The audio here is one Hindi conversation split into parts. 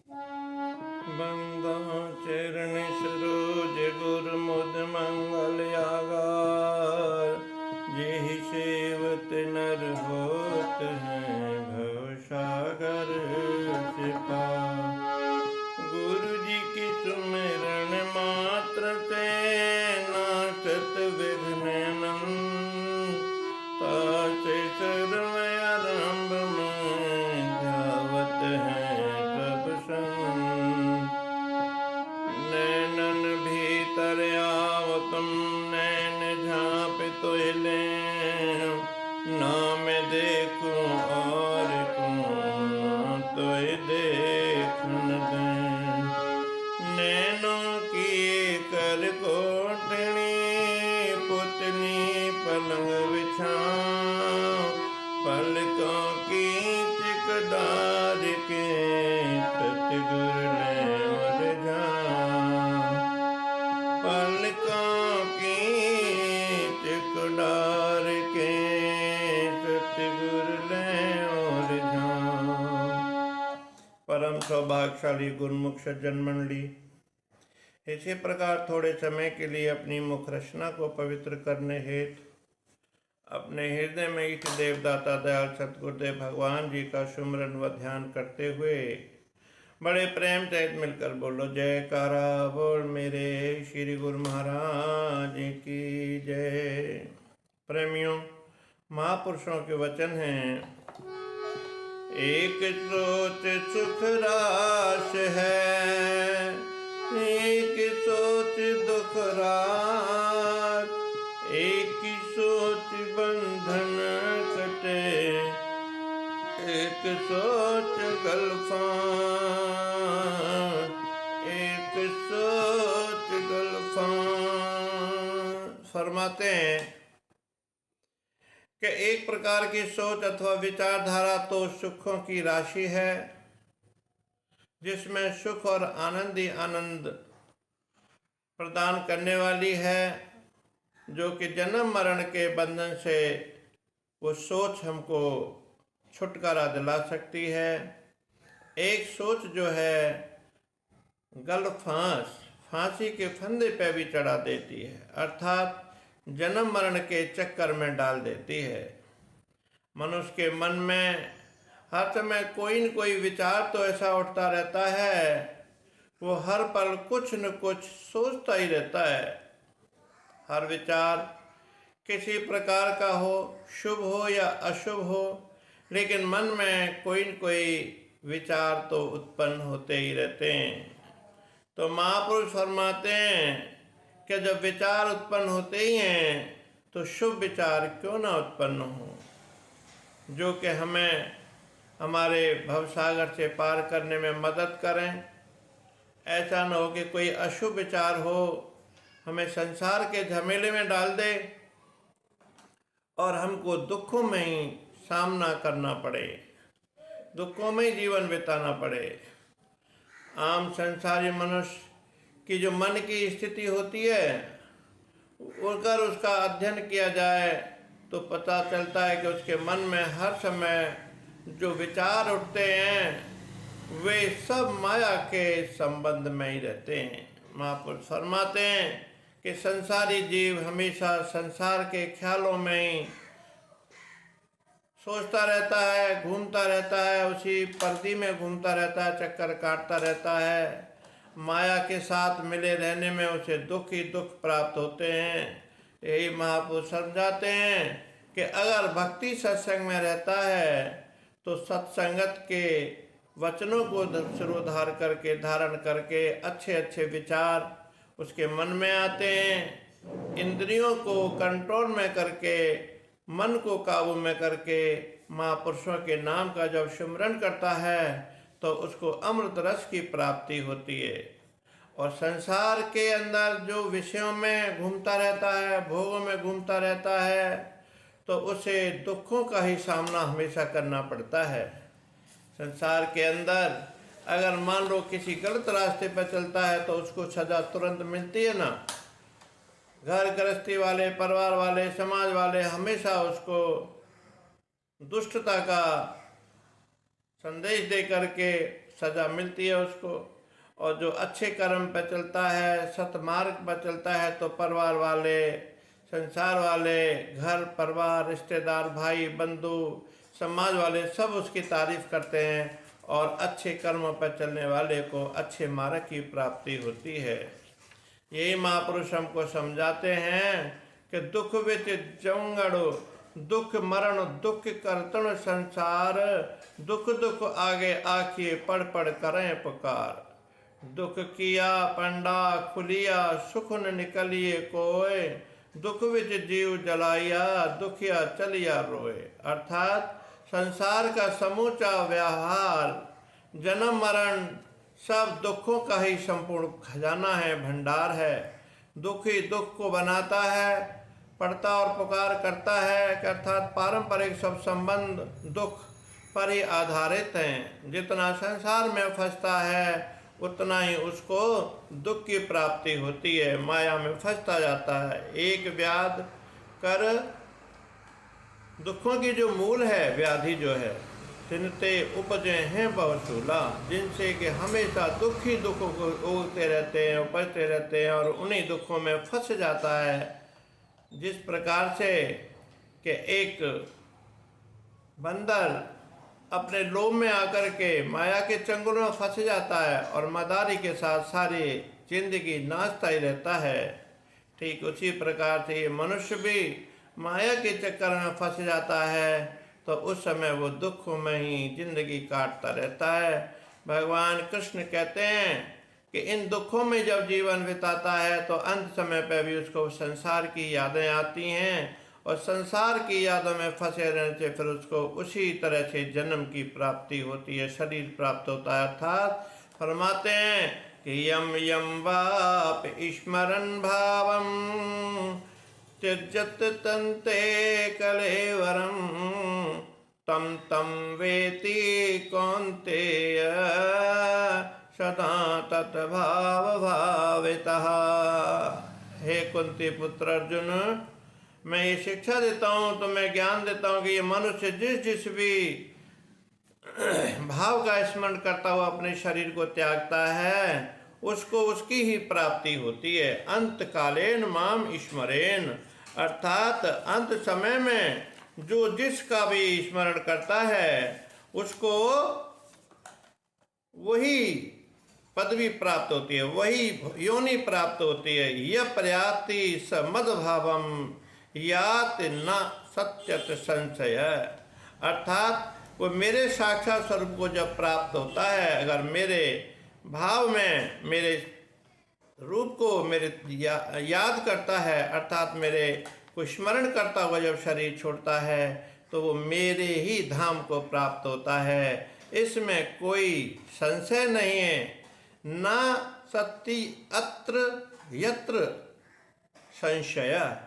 बंदा चरण सरोज गुर मुद मंगल आगार। जेहि सेवत नर होत हैं भव सागर से पार। गुरु जी की सुमिरन मात्र से नाशत विघ्न अनंत। तासे सर्व आरंभ में ध्यावत हैं सब संत। नैनन भीतर आओ तुम नैन झाँप तो लें। नाम देखूं और कौन तो देखन दें। नैनों की कर कोटनी पुतली पलंग बिछाओ। पलकों की चिकदार के सतगुर लें और जाओ। पलकों की चिकदार के सतगुर लें और जाओ। परम सौभाग्यशाली गुरुमुख सज्जन मंडली, इसी प्रकार थोड़े समय के लिए अपनी मुख रचना को पवित्र करने हेतु अपने हृदय में इष्ट देवदाता दयाल सतगुरुदेव भगवान जी का सुमरन व ध्यान करते हुए बड़े प्रेम सहित मिलकर बोलो जयकारा बोल मेरे श्री गुरु महाराज की जय। प्रेमियों, महापुरुषों के वचन हैं, एक सोच सुख राश है, एक सोच दुख राश। एक सोच बंधन कटे, एक सोच गलफान, एक सोच गलफान। फरमाते हैं कि एक प्रकार की सोच अथवा विचारधारा तो सुखों की राशि है, जिसमें सुख और आनंद ही आनंद प्रदान करने वाली है, जो कि जन्म मरण के बंधन से वो सोच हमको छुटकारा दिला सकती है। एक सोच जो है गल फांसी के फंदे पे भी चढ़ा देती है, अर्थात जन्म मरण के चक्कर में डाल देती है। मनुष्य के मन में हर समय कोई न कोई विचार तो ऐसा उठता रहता है, वो हर पल कुछ न कुछ सोचता ही रहता है। हर विचार किसी प्रकार का हो, शुभ हो या अशुभ हो, लेकिन मन में कोई न कोई विचार तो उत्पन्न होते ही रहते हैं। तो महापुरुष फरमाते हैं कि जब विचार उत्पन्न होते ही हैं तो शुभ विचार क्यों ना उत्पन्न हो, जो कि हमें हमारे भवसागर से पार करने में मदद करें। ऐसा न हो कि कोई अशुभ विचार हो, हमें संसार के झमेले में डाल दे और हमको दुखों में ही सामना करना पड़े, दुखों में ही जीवन बिताना पड़े। आम संसारी मनुष्य की जो मन की स्थिति होती है, अगर उसका अध्ययन किया जाए तो पता चलता है कि उसके मन में हर समय जो विचार उठते हैं वे सब माया के संबंध में ही रहते हैं। महापुरुष फरमाते हैं कि संसारी जीव हमेशा संसार के ख्यालों में ही सोचता रहता है, घूमता रहता है, उसी पर्दी में घूमता रहता है, चक्कर काटता रहता है। माया के साथ मिले रहने में उसे दुख ही दुख प्राप्त होते हैं। यही महापुरुष समझाते हैं कि अगर भक्ति सत्संग में रहता है तो सत्संगत के वचनों को सिरोधार करके धारण करके अच्छे अच्छे विचार उसके मन में आते हैं। इंद्रियों को कंट्रोल में करके, मन को काबू में करके महापुरुषों के नाम का जब सिमरन करता है तो उसको अमृत रस की प्राप्ति होती है। और संसार के अंदर जो विषयों में घूमता रहता है, भोगों में घूमता रहता है, तो उसे दुखों का ही सामना हमेशा करना पड़ता है। संसार के अंदर अगर मान लो किसी गलत रास्ते पर चलता है तो उसको सजा तुरंत मिलती है ना। घर गृहस्थी वाले, परिवार वाले, समाज वाले हमेशा उसको दुष्टता का संदेश दे करके सजा मिलती है उसको। और जो अच्छे कर्म पर चलता है, सतमार्ग पर चलता है, तो परिवार वाले, संसार वाले, घर परिवार, रिश्तेदार, भाई बंधु, समाज वाले सब उसकी तारीफ करते हैं। और अच्छे कर्मों पर चलने वाले को अच्छे मार्ग की प्राप्ति होती है। यही महापुरुष हमको समझाते हैं कि दुख विच जंगड़ो, दुख मरण दुख करतन संसार, दुख दुख आगे आखिए पढ़ पढ़ करें पुकार। दुख किया पंडा खुलिया, सुख न निकलिए कोय, दुख विच जीव जलाइया, दुखिया चलिया रोए। अर्थात संसार का समूचा व्यवहार, जन्म मरण सब दुखों का ही संपूर्ण खजाना है, भंडार है। दुखी दुख को बनाता है, पढ़ता और पुकार करता है, अर्थात पारंपरिक सब संबंध दुख पर ही आधारित हैं। जितना संसार में फंसता है उतना ही उसको दुख की प्राप्ति होती है, माया में फंसता जाता है। एक व्याध कर दुखों की जो मूल है, व्याधि जो है, तिनते उपजे हैं बहुशूला, जिनसे कि हमेशा दुख ही दुख उगते रहते हैं, उपजते रहते हैं और उन्हीं दुखों में फंस जाता है। जिस प्रकार से कि एक बंदर अपने लोभ में आकर के माया के चंगुल में फंस जाता है और मदारी के साथ सारी जिंदगी नाचता ही रहता है, ठीक उसी प्रकार से ये मनुष्य भी माया के चक्कर में फंस जाता है, तो उस समय वो दुख में ही जिंदगी काटता रहता है। भगवान कृष्ण कहते हैं कि इन दुखों में जब जीवन बिताता है तो अंत समय पर भी उसको संसार की यादें आती हैं, और संसार की यादों में फंसे रहने से फिर उसको उसी तरह से जन्म की प्राप्ति होती है, शरीर प्राप्त होता है। अर्थात फरमाते हैं कि यम यम वाप स्मरन् भावम त्यजत तन्ते कलेवरम, तम तम वेति कौन्तेय सदा तद्भाव भावितः। हे कुंती पुत्र अर्जुन, मैं ये शिक्षा देता हूँ, तो मैं ज्ञान देता हूँ कि ये मनुष्य जिस भी भाव का स्मरण करता हुआ अपने शरीर को त्यागता है, उसको उसकी ही प्राप्ति होती है। अंत कालेन माम स्मरेन, अर्थात अंत समय में जो जिसका भी स्मरण करता है उसको वही पदवी प्राप्त होती है, वही योनि प्राप्त होती है। यह प्रयाति स मद्भावम यात न सत्यत संशय, अर्थात वो मेरे साक्षात स्वरूप को जब प्राप्त होता है, अगर मेरे भाव में मेरे रूप को मेरे याद करता है, अर्थात मेरे को स्मरण करता हुआ जब शरीर छोड़ता है, तो वो मेरे ही धाम को प्राप्त होता है। इसमें कोई संशय नहीं है। न सत्ति अत्र यत्र संशय,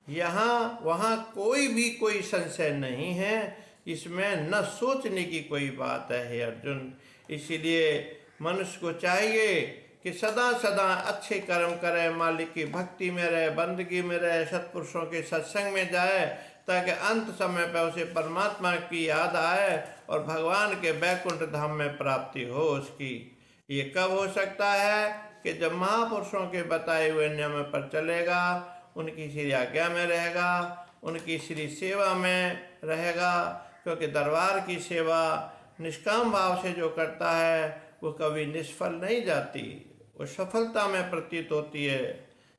यहाँ वहाँ कोई संशय नहीं है, इसमें न सोचने की कोई बात है हे अर्जुन। इसीलिए मनुष्य को चाहिए कि सदा सदा अच्छे कर्म करे, मालिक की भक्ति में रहे, बंदगी में रहे, सत्पुरुषों के सत्संग में जाए, ताकि अंत समय पर उसे परमात्मा की याद आए और भगवान के बैकुंठ धाम में प्राप्ति हो उसकी। ये कब हो सकता है कि जब महापुरुषों के बताए हुए नियम पर चलेगा, उनकी श्री आज्ञा में रहेगा, उनकी श्री सेवा में रहेगा। क्योंकि दरबार की सेवा निष्काम भाव से जो करता है वो कभी निष्फल नहीं जाती, वो सफलता में प्रतीत होती है,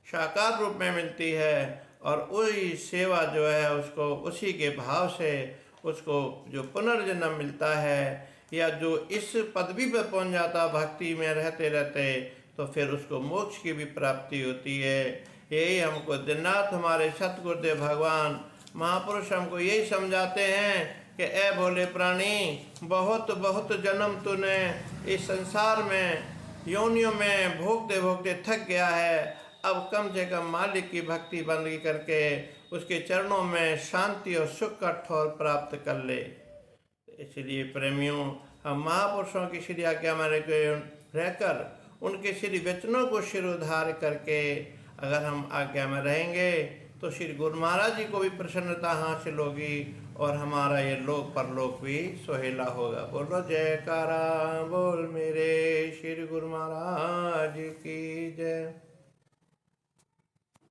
साकार रूप में मिलती है। और वही सेवा जो है उसको उसी के भाव से उसको जो पुनर्जन्म मिलता है, या जो इस पदवी पर पहुंच जाता भक्ति में रहते रहते, तो फिर उसको मोक्ष की भी प्राप्ति होती है। यही हमको दिनरात हमारे सतगुरुदेव भगवान महापुरुष हमको यही समझाते हैं कि ए भोले प्राणी, बहुत बहुत जन्म तूने इस संसार में योनियों में भोगते भोगते थक गया है, अब कम से कम मालिक की भक्ति बंदगी करके उसके चरणों में शांति और सुख का ठौर प्राप्त कर ले। इसलिए प्रेमियों, हम महापुरुषों की श्री आज्ञा में रहकर उनके श्री वचनों को शिरोधार्य करके अगर हम आज्ञा में रहेंगे तो श्री गुरु महाराज जी को भी प्रसन्नता हासिल होगी और हमारा ये लोक परलोक भी सुहेला होगा। बोलो जयकारा बोल मेरे श्री गुरु महाराज की जय।